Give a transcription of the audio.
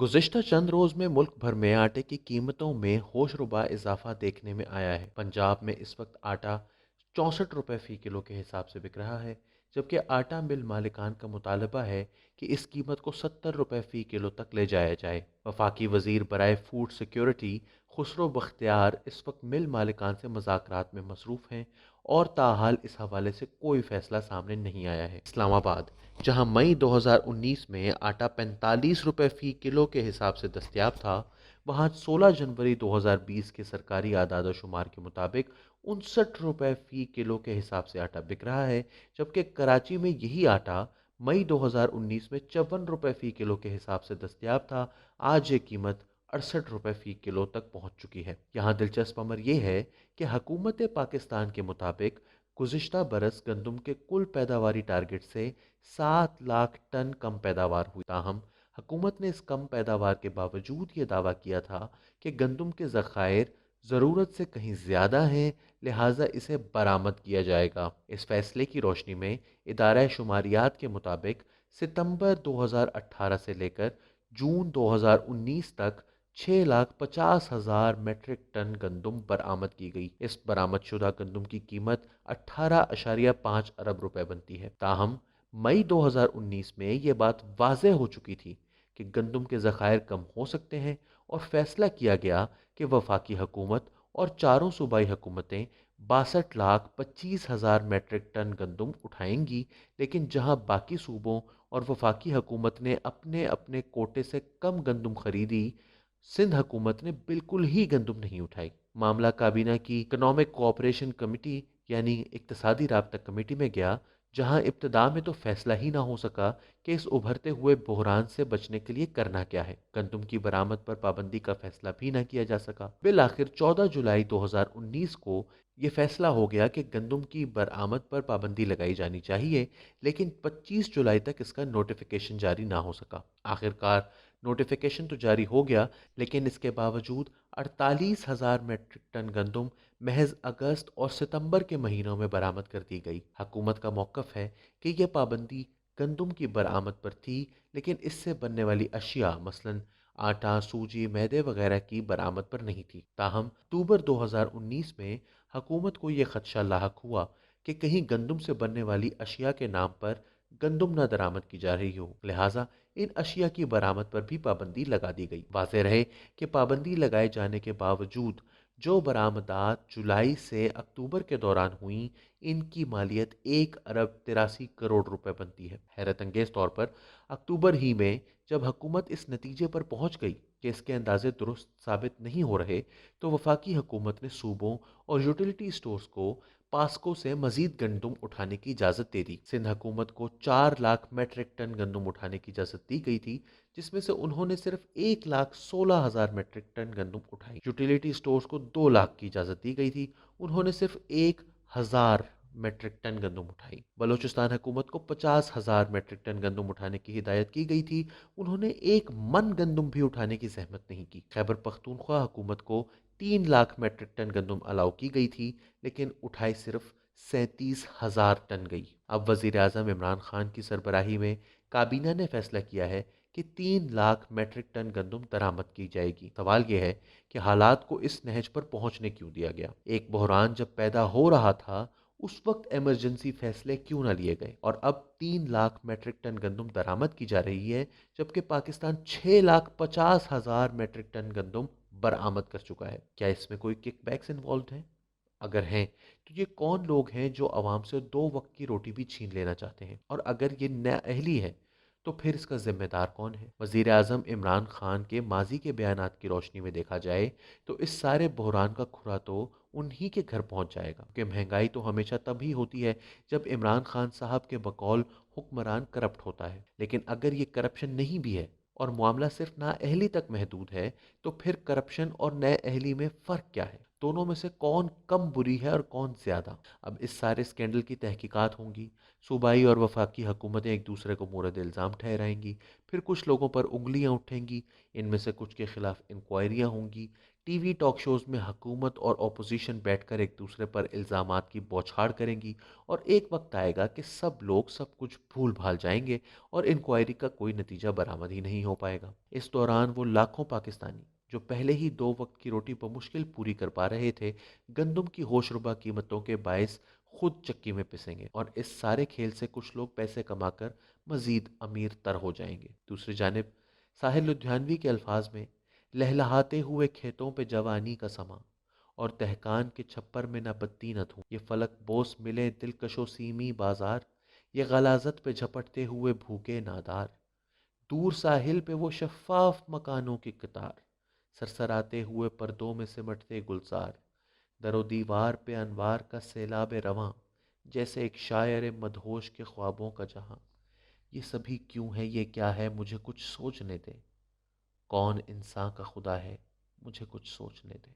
गुज़िश्ता चंद रोज़ में मुल्क भर में आटे की कीमतों में होशरुबा इजाफा देखने में आया है। पंजाब में इस वक्त आटा 64 रुपये फ़ी किलो के हिसाब से बिक रहा है, जबकि आटा मिल मालिकान का मुतालबा है कि इस कीमत को 70 रुपये फ़ी किलो तक ले जाया जाए। वफाकी वज़ीर बराए फूड सिक्योरिटी खुसरो बख्तियार इस वक्त मिल मालिकान से मज़ाकरात में मसरूफ़ हैं और ताहाल इस हवाले से कोई फ़ैसला सामने नहीं आया है। इस्लामाबाद, जहां मई 2019 में आटा 45 रुपये फ़ी किलो के हिसाब से दस्तयाब था, वहां 16 जनवरी 2020 के सरकारी आदाद शुमार के मुताबिक 59 रुपये फ़ी किलो के हिसाब से आटा बिक रहा है, जबकि कराची में यही आटा मई 2019 में 54 रुपये फ़ी किलो के हिसाब से दस्तयाब था। आज ये कीमत 68 रुपये फ़ी किलो तक पहुंच चुकी है। यहाँ दिलचस्प अमर यह है कि हुकूमत पाकिस्तान के मुताबिक गुज़िश्ता बरस गंदम के कुल पैदावारी टारगेट से 7 लाख टन कम पैदावार हुई। ताहम हुकूमत ने इस कम पैदावार के बावजूद ये दावा किया था कि गंदम के ज़खायर ज़रूरत से कहीं ज़्यादा हैं, लिहाजा इसे बरामद किया जाएगा। इस फैसले की रोशनी में इदारा शुमारियात के मुताबिक सितंबर 2018 से लेकर जून 2019 तक 6,50,000 मेट्रिक टन गंदम बरामद की गई। इस बरामद शुदा गंदम की कीमत 18.5 अरब रुपए बनती है। ताहम मई 2019 में यह बात वाज़ेह हो चुकी थी कि गंदम के ज़खायर कम हो सकते हैं और फैसला किया गया कि वफाकी हुकूमत और चारों सूबाई हुकूमतें 62,25,000 मेट्रिक टन गंदम उठाएंगी, लेकिन जहां बाकी सूबों और वफाकी हुकूमत ने अपने अपने कोटे से कम गंदम खरीदी, सिंध हुकूमत ने बिल्कुल ही गंदम नहीं उठाई। मामला काबीना की इकनॉमिक कोऑपरेशन कमेटी यानी इक्तसादी राबता कमेटी में गया, जहां इब्तदा में तो फैसला ही ना हो सका कि इस उभरते हुए बहरान से बचने के लिए करना क्या है। गंदम की बरामद पर पाबंदी का फैसला भी ना किया जा सका। बिल आखिर 14 जुलाई 2019 को यह फैसला हो गया कि गंदम की बरामद पर पाबंदी लगाई जानी चाहिए, लेकिन 25 जुलाई तक इसका नोटिफिकेशन जारी ना हो सका। आखिरकार नोटिफिकेशन तो जारी हो गया, लेकिन इसके बावजूद 48,000 मेट्रिक टन गंदम महज अगस्त और सितंबर के महीनों में बरामद कर दी गई। हुकूमत का मौकफ है कि यह पाबंदी गंदम की बरामद पर थी, लेकिन इससे बनने वाली अशिया मसलन आटा, सूजी, मैदे वगैरह की बरामद पर नहीं थी। ताहम अक्टूबर 2019 में हुकूमत को यह खदशा लाहक हुआ कि कहीं गंदम से बनने वाली अशिया के नाम पर गंदम न दरामद की जा रही हो, लिहाजा इन अशिया की बरामद पर भी पाबंदी लगा दी गई। वाज़ेह रहे कि पाबंदी लगाए जाने के बावजूद जो बरामदात जुलाई से अक्टूबर के दौरान हुई, इनकी मालियत 1 अरब 83 करोड़ रुपए बनती है। हैरत अंगेज तौर पर अक्टूबर ही में जब हुकूमत इस नतीजे पर पहुंच गई कि इसके अंदाजे दुरुस्त साबित नहीं हो रहे, तो वफाकी हुकूमत ने सूबों और यूटिलिटी स्टोर्स को पास्को से मजीद गंदम उठाने की इजाज़त दे दी। सिंध हुकूमत को 4 लाख मेट्रिक टन गंदम उठाने की इजाज़त दी गई थी, जिसमें से उन्होंने सिर्फ 1,16,000 मेट्रिक टन गंदम उठाई। यूटिलिटी स्टोर्स को 2 लाख की इजाज़त दी गई थी, उन्होंने सिर्फ 1,000 मेट्रिक टन गंदम उठाई। बलूचिस्तान हुकूमत को 50,000 मेट्रिक टन गंदम उठाने की हिदायत की गई थी, उन्होंने 1 मन गंदम भी उठाने की जहमत नहीं की। खैबर पख्तूनख्वा हुकूमत को 3 लाख मेट्रिक टन गंदम अलाउ की गई थी, लेकिन उठाई सिर्फ 37,000 टन गई। अब वजीर आजम इमरान खान की सरबराही में काबीना ने फैसला किया है कि 3 लाख मेट्रिक टन गंदम दरामद की जाएगी। सवाल यह है कि हालात को इस नहज पर पहुंचने क्यों दिया गया। एक बहरान जब पैदा हो रहा था, उस वक्त इमरजेंसी फैसले क्यों ना लिए गए, और अब 3 लाख मेट्रिक टन गंदम दरामद की जा रही है, जबकि पाकिस्तान 6,50,000 मेट्रिक टन गंदम बरामद कर चुका है। क्या इसमें कोई किकबैक्स इन्वॉल्व हैं? अगर हैं, तो ये कौन लोग हैं जो आवाम से 2 वक्त की रोटी भी छीन लेना चाहते हैं? और अगर ये नाअहली है, तो फिर इसका जिम्मेदार कौन है? वजीर आजम इमरान खान के माजी के बयानात की रोशनी में देखा जाए तो इस सारे बहरान का खुरा तो उन्हीं के घर पहुंच जाएगा, कि महंगाई तो हमेशा तभी होती है जब इमरान खान साहब के बकौल हुक्मरान करप्ट होता है। लेकिन अगर ये करप्शन नहीं भी है और मामला सिर्फ नाअहली तक महदूद है, तो फिर करप्शन और नाअहली में फ़र्क क्या है? दोनों में से कौन कम बुरी है और कौन ज़्यादा? अब इस सारे स्कैंडल की तहकीकात होंगी, सूबाई और वफाकी हुकूमतें एक दूसरे को मोरद इल्ज़ाम ठहराएंगी, फिर कुछ लोगों पर उंगलियां उठेंगी, इनमें से कुछ के खिलाफ इंक्वायरियां होंगी, ٹی وی ٹاک شوز میں حکومت اور اپوزیشن بیٹھ کر ایک دوسرے پر الزامات کی بوچھاڑ کریں گی، اور ایک وقت آئے گا کہ سب لوگ سب کچھ بھول بھال جائیں گے اور انکوائری کا کوئی نتیجہ برآمد ہی نہیں ہو پائے گا۔ اس دوران وہ لاکھوں پاکستانی جو پہلے ہی 2 وقت کی روٹی بمشکل پوری کر پا رہے تھے، گندم کی ہوش ربا قیمتوں کے باعث خود چکی میں پسیں گے، اور اس سارے کھیل سے کچھ لوگ پیسے کما کر مزید امیر تر ہو جائیں گے۔ دوسری جانب ساحل لدھیانوی کے الفاظ میں، لہلہاتے ہوئے کھیتوں پہ جوانی کا سما، اور دہقان کے چھپر میں نہ بتی نہ دھوں، یہ فلک بوس ملے دلکش و سیمی بازار، یہ غلاظت پہ جھپٹتے ہوئے بھوکے نادار، دور ساحل پہ وہ شفاف مکانوں کی قطار، سرسراتے ہوئے پردوں میں سمٹتے گلزار، در و دیوار پہ انوار کا سیلاب رواں، جیسے ایک شاعر مدہوش کے خوابوں کا جہاں۔ یہ سبھی کیوں ہے، یہ کیا ہے، مجھے کچھ سوچنے دے، کون انسان کا خدا ہے، مجھے کچھ سوچنے دے۔